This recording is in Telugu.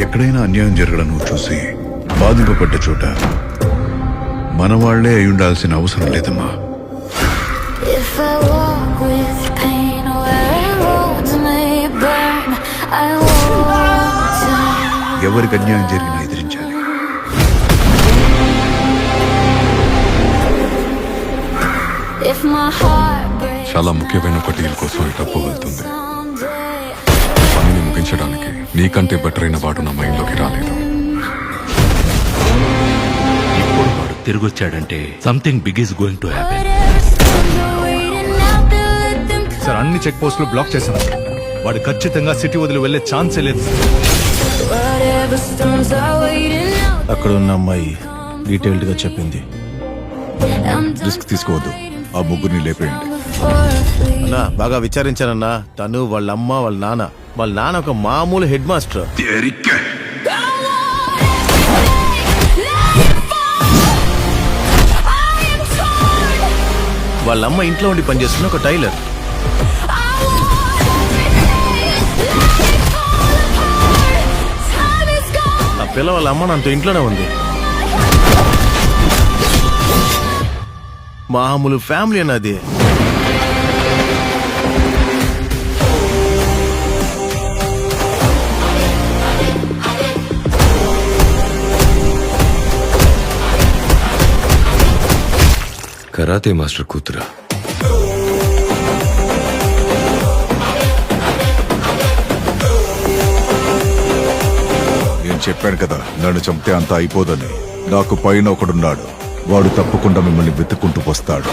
ఎక్కడైనా అన్యాయం జరగడం నువ్వు చూసి బాధింపబడ్డ చోట మన వాళ్లే అయి ఉండాల్సిన అవసరం లేదమ్మా. If I walk with pain where roads may burn, I won't turn. ఎవరికి అన్యాయం జరిగినా ఎదిరించాలి. If my heart breaks చాలా ముఖ్యమైన ఒక డీల్ కోసం ఈ డబ్బు వెళ్తుంది. someday, పనిని ముగించడానికి నీకంటే బెటర్ అయిన వాడు నా మైండ్లోకి రాలేదు. ఇప్పుడు వాడు తిరిగొచ్చాడంటే something big is going to happen. whatever storms are waiting out there, let them come. Sir అన్ని చెక్ పోస్టులు బ్లాక్ చేశాను. వాడు ఖచ్చితంగా సిటీ వదిలి వెళ్లే ఛాన్సే లేదు. Whatever storms are waiting out అక్కడ ఉన్న అమ్మాయి డీటెయిల్డ్ గా చెప్పింది. there, I'm done రిస్క్ తీసుకోవద్దు, ఆ ముగ్గురిని లేపేయండి. before I flee. అన్నా బాగా విచారించానన్నా. తను వాళ్ళ అమ్మ వాళ్ళ నాన్న ఒక మామూలు హెడ్ మాస్టర్. వాళ్ళ అమ్మ ఇంట్లో ఉండి పనిచేస్తున్న ఒక టైలర్. ఆ పిల్ల వాళ్ళ అమ్మ నాతో ఇంట్లోనే ఉంది. మామూలు ఫ్యామిలీ అన్నది. కరాతే మాస్టర్ కూతురా? నేను చెప్పాను కదా, నన్ను చంపితే అంతా అయిపోదని. నాకు పైన ఒకడున్నాడు, వాడు తప్పకుండా మిమ్మల్ని వెతుక్కుంటూ వస్తాడు.